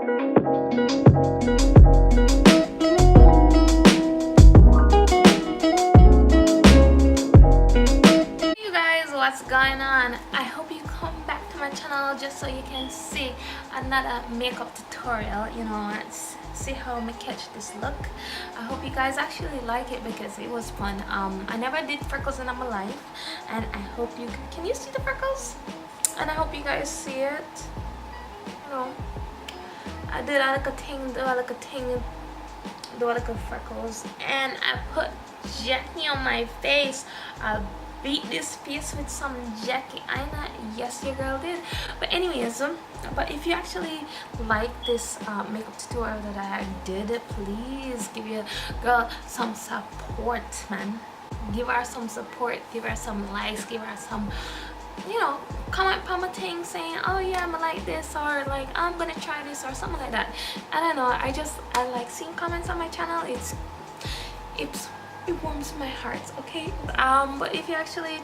What's going on? I hope you come back to my channel just so you can see another makeup tutorial. You know, see how I catch this look. I hope you guys actually like it because it was fun. I never did freckles in my life, and I hope you can you see the freckles, and I hope you guys see it. You know, I did like a thing, do like a freckles, and I put Jackie on my face. I beat this face with some Jackie eyeliner. Yes, your girl did. But anyways, but if you actually like this makeup tutorial that I did, please give your girl some support, man. Give her some support, give her some likes, give her some, you know, comment my thing saying, oh yeah, I'm like this, or like I'm gonna try this, or something like that. I don't know, I like seeing comments on my channel. It warms my heart, okay? But if you actually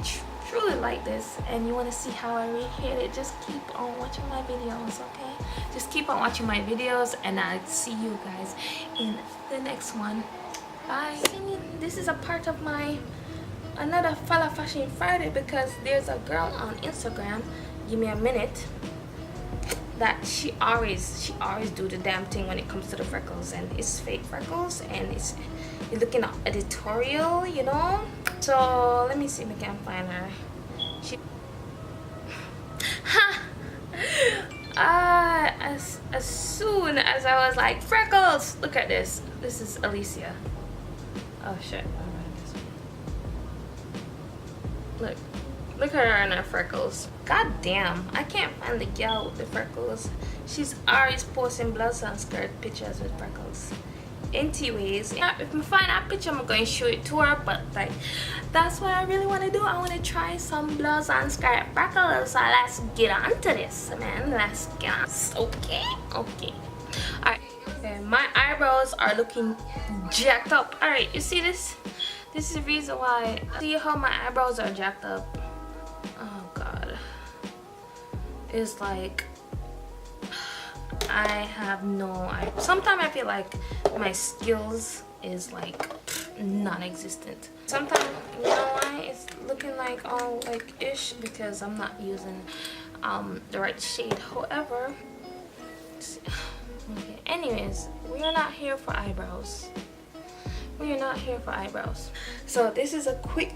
truly like this and you want to see how I recreate it, just keep on watching my videos, okay? Just keep on watching my videos, and I'll see you guys in the next one. Bye. This is a part of my another Fala Fashion Friday, because there's a girl on Instagram, give me a minute, that she always do the damn thing when it comes to the freckles, and it's fake freckles, and you're looking at editorial, you know. So let me see if I can find her. As soon as I was like, freckles, look at this. This is Alicia. Oh shit. Look at her and her freckles. God damn, I can't find the girl with the freckles. She's always posting blouse and skirt pictures with freckles. Anyways, if I find that picture, I'm going to show it to her. But like, that's what I really want to do. I want to try some blouse and skirt freckles. So let's get on to this, man. Let's get on. Okay. Alright. Okay, my eyebrows are looking jacked up. Alright, you see this? This is the reason why. See how my eyebrows are jacked up? Oh god. It's like I have no idea. Sometimes I feel like my skills is like non-existent. Sometimes, you know why it's looking like all like ish, because I'm not using the right shade. However, okay, anyways, we are not here for eyebrows. We are not here for eyebrows. So this is a quick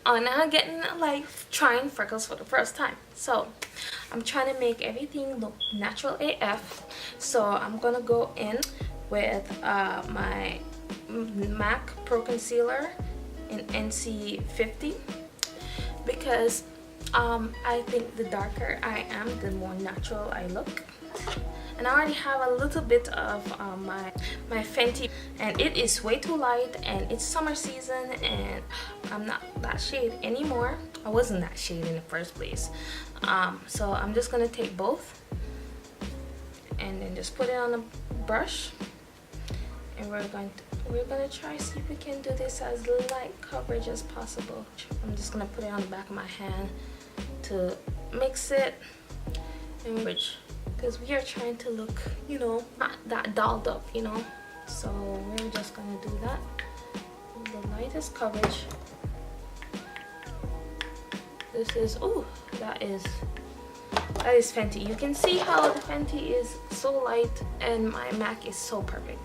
on now getting like trying freckles for the first time. So I'm trying to make everything look natural AF. So I'm gonna go in with my MAC Pro Concealer in NC 50, because I think the darker I am, the more natural I look. And I already have a little bit of my Fenty, and it is way too light, and it's summer season, and I'm not that shade anymore. I wasn't that shade in the first place. So I'm just gonna take both and then just put it on a brush, and we're gonna try see if we can do this as light coverage as possible. I'm just gonna put it on the back of my hand to mix it and which, because we are trying to look, you know, not that dolled up, you know. So we're just gonna do that with the lightest coverage. This is, oh, that is Fenty. You can see how the Fenty is so light and my MAC is so perfect.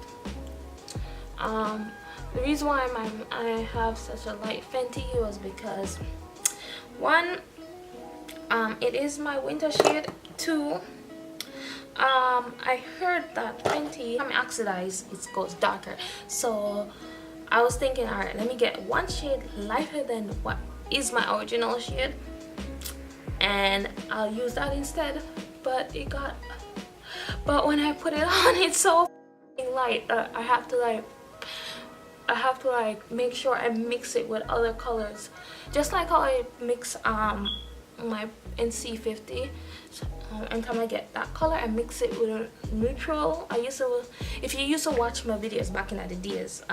The reason why I have such a light Fenty was because, one, it is my winter shade. Two, I heard that Fenty oxidized, it goes darker. So I was thinking, alright, let me get one shade lighter than what is my original shade, and I'll use that instead. But when I put it on, it's so light. I have to like make sure I mix it with other colors, just like how I mix my NC50. So, anytime I get that color, I mix it with a neutral. If you used to watch my videos back in the days,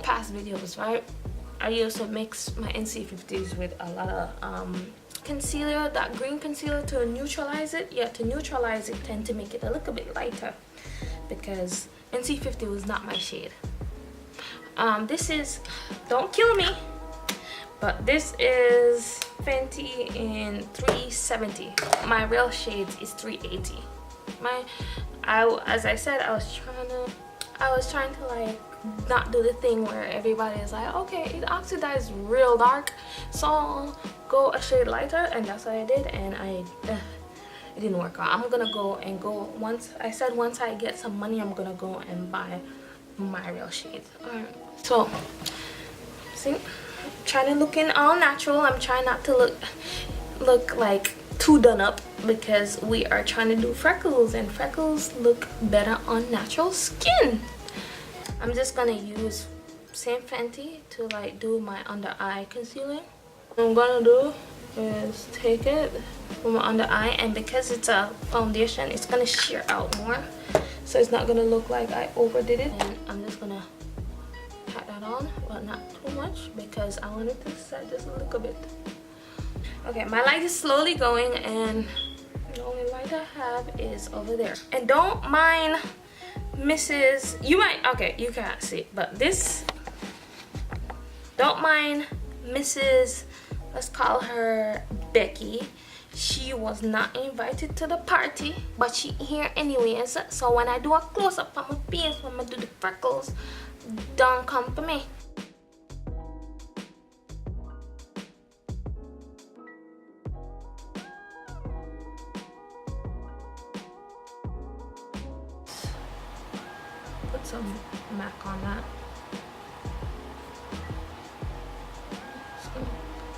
past videos, right, I used to mix my NC50s with a lot of concealer, that green concealer, to neutralize it. Yeah, to neutralize it, tend to make it a little bit lighter, because NC50 was not my shade. This is, don't kill me, but this is Fenty in 370. My real shade is 380. As I said, I was trying to like not do the thing where everybody is like, okay, it oxidized real dark, so I'll go a shade lighter, and that's what I did, and it didn't work out. I'm gonna go once I get some money, I'm gonna go and buy my real shades. Alright, so see, trying to look in all natural. I'm trying not to look like too done up, because we are trying to do freckles, and freckles look better on natural skin. I'm just gonna use same Fenty to like do my under eye concealer. What I'm gonna do is take it from my under eye, and because it's a foundation, it's gonna sheer out more, so it's not gonna look like I overdid it. And I'm just gonna pat that on, but not too much, because I want it to set just a little bit. Okay, my light is slowly going, and the only light I have is over there. And don't mind Mrs. Okay, you can't see it, but this, don't mind Mrs. Let's call her Becky. She was not invited to the party, but she here anyways. So when I do a close-up on my face, when I do the freckles, don't come for me. Put some MAC on that. Just gonna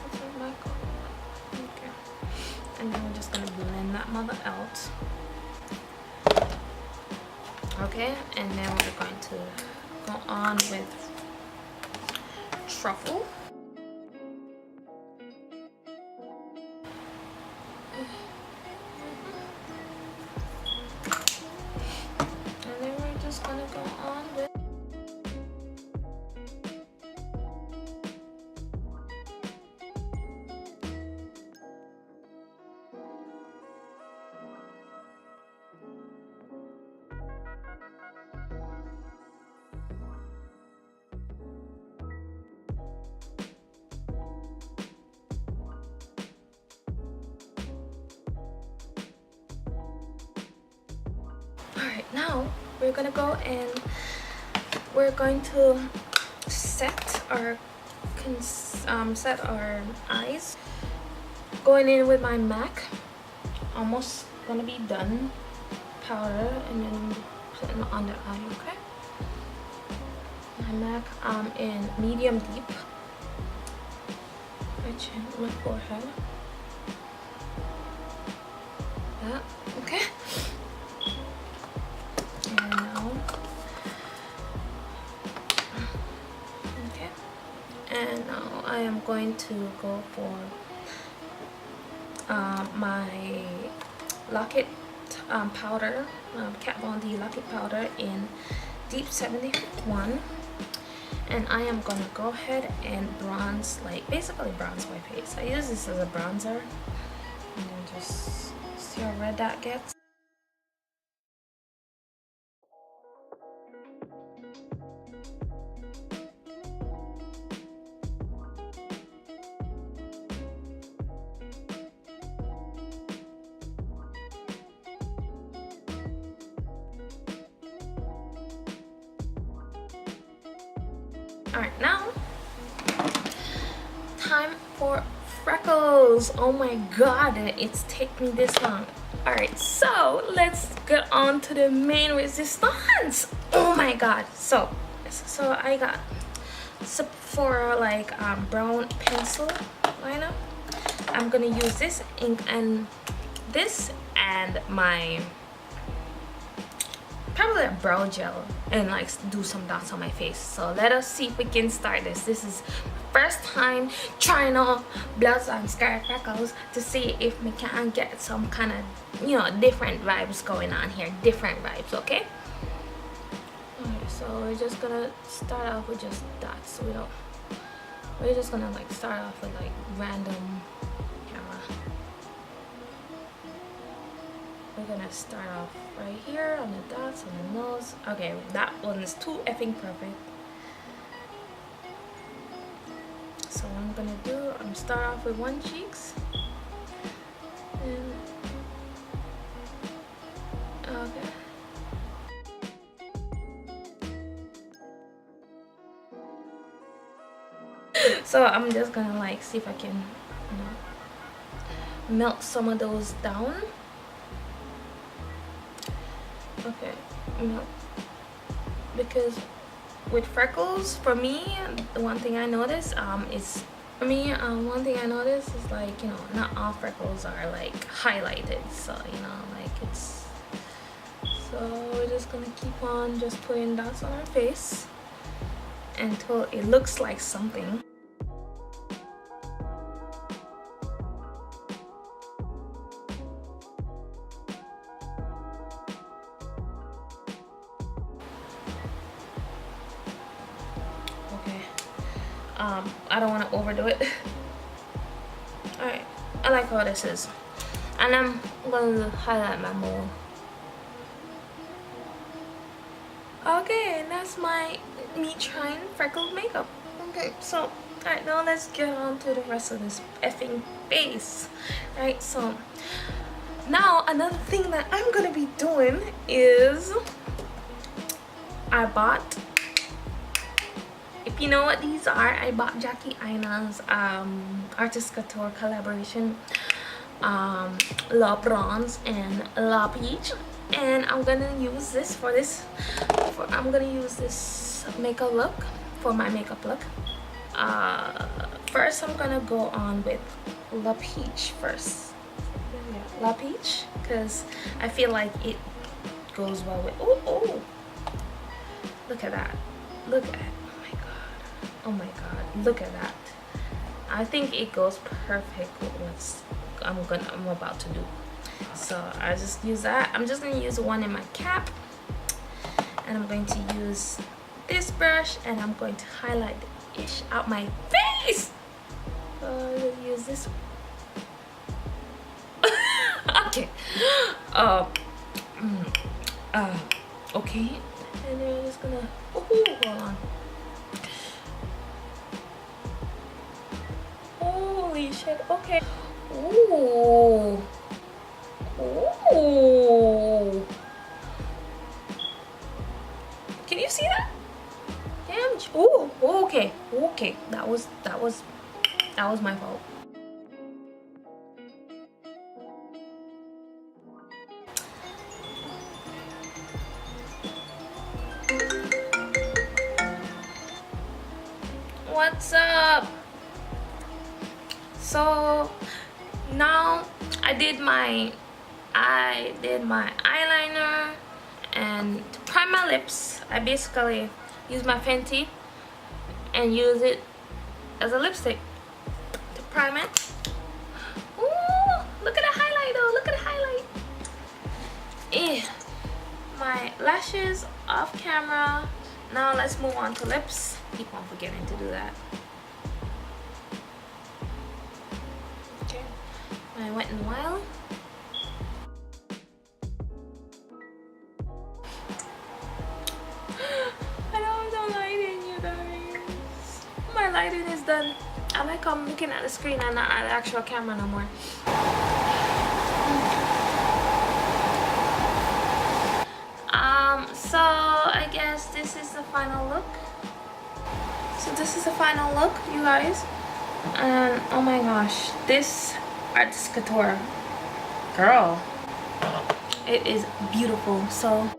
put some MAC on that. Okay. And then we're just gonna blend that mother out. Okay, and then we're going to go on with truffle. And then we're just gonna go on with now we're gonna go and we're going to set our eyes. Going in with my MAC, almost gonna be done. Powder, and then put my under eye. Okay, my MAC in medium deep. My chin, my forehead. That okay. And now I am going to go for my Locket powder, Kat Von D Locket powder in Deep 71, and I am gonna go ahead and bronze, like basically bronze my face. I use this as a bronzer, and then just see how red that gets. Alright, now time for freckles. Oh my god, it's taken me this long. Alright, so let's get on to the main resistance. Oh my god. So I got for like brown pencil liner. I'm gonna use this ink and this and my probably a brow gel and like do some dots on my face. So let us see if we can start this. This is first time trying on blood on scar freckles to see if we can get some kind of, you know, different vibes going on here. Different vibes, okay? Alright, so we're just gonna start off with just dots. We're just gonna like start off with like random camera. we're gonna start off right here on the dots on the nose. Okay, that one is too effing perfect. So what I'm gonna do, I'm start off with one cheeks. And okay. So I'm just gonna like see if I can, you know, melt some of those down. Okay, melt, because with freckles, for me, the one thing I notice is one thing I notice is like, you know, not all freckles are like highlighted, so you know, like it's, so we're just gonna keep on just putting dots on our face until it looks like something. I don't want to overdo it. Alright, I like how this is. And I'm going to highlight my mole. Okay, and that's me trying freckled makeup. Okay, so alright, now let's get on to the rest of this effing face. Right, so now another thing that I'm gonna be doing is I bought, if you know what these are, I bought Jackie Aina's Artist Couture collaboration, La Bronze and La Peach, and I'm gonna use this for I'm gonna use this makeup look for my makeup look. First I'm gonna go on with La Peach first. La Peach, because I feel like it goes well with, oh, look at that, look at, oh my god, look at that. I think it goes perfect with what I'm about to do. So I just use that. I'm just gonna use one in my cap, and I'm going to use this brush, and I'm going to highlight the ish out my face. So I'm gonna use this one. Okay. Okay. And then I'm just gonna, hold on. Holy shit, okay. Ooh. Ooh. Can you see that? Damn. Ooh, okay. Okay. That was my fault. What's up? So now I did my eyeliner, and to prime my lips I basically use my Fenty and use it as a lipstick to prime it. Ooh, look at the highlight though, look at the highlight. My lashes off camera. Now let's move on to lips. Keep on forgetting to do that. Okay, my Wet n Wild. I don't have no lighting, you guys. My lighting is done. I like how I'm looking at the screen and not at the actual camera no more. So I guess this is the final look. So this is the final look, you guys. And oh my gosh, this Artist Couture, girl, it is beautiful. So